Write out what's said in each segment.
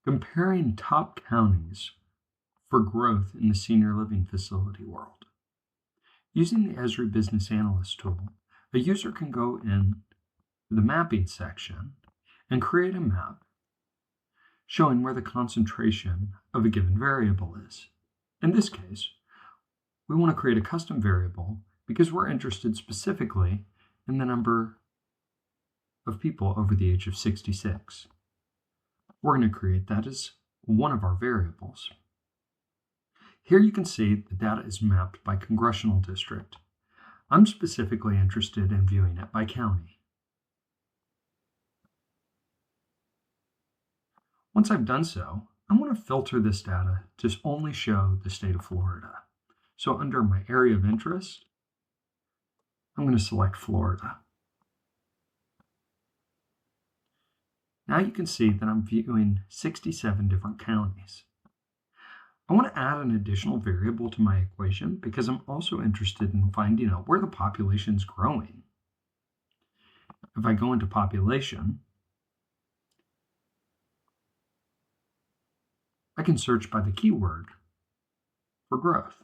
Comparing top counties for growth in the senior living facility world. Using the Esri Business Analyst tool, a user can go in the mapping section and create a map showing where the concentration of a given variable is. In this case, we want to create a custom variable because we're interested specifically in the number of people over the age of 66. We're going to create that as one of our variables. Here you can see the data is mapped by congressional district. I'm specifically interested in viewing it by county. Once I've done so, I want to filter this data to only show the state of Florida. So under my area of interest, I'm going to select Florida. Now you can see that I'm viewing 67 different counties. I want to add an additional variable to my equation because I'm also interested in finding out where the population is growing. If I go into population, I can search by the keyword for growth.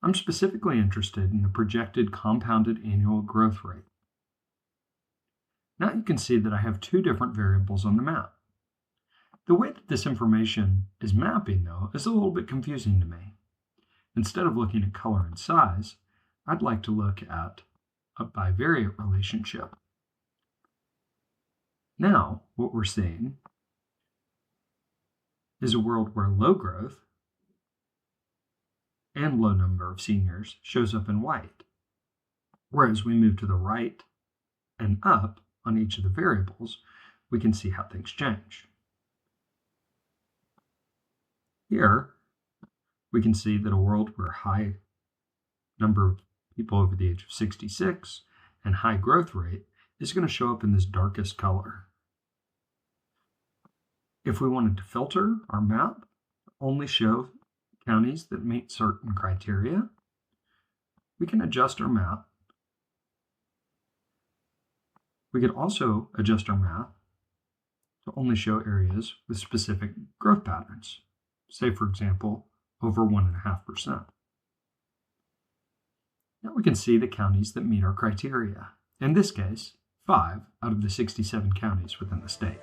I'm specifically interested in the projected compounded annual growth rate. Now you can see that I have two different variables on the map. The way that this information is mapping, though, is a little bit confusing to me. Instead of looking at color and size, I'd like to look at a bivariate relationship. Now, what we're seeing is a world where low growth and low number of seniors shows up in white, whereas we move to the right and up on each of the variables, we can see how things change. Here, we can see that a world where high number of people over the age of 66 and high growth rate is going to show up in this darkest color. If we wanted to filter our map, only show counties that meet certain criteria, we can adjust our map. We could also adjust our map to only show areas with specific growth patterns. Say, for example, over 1.5%. Now we can see the counties that meet our criteria. In this case, 5 out of the 67 counties within the state.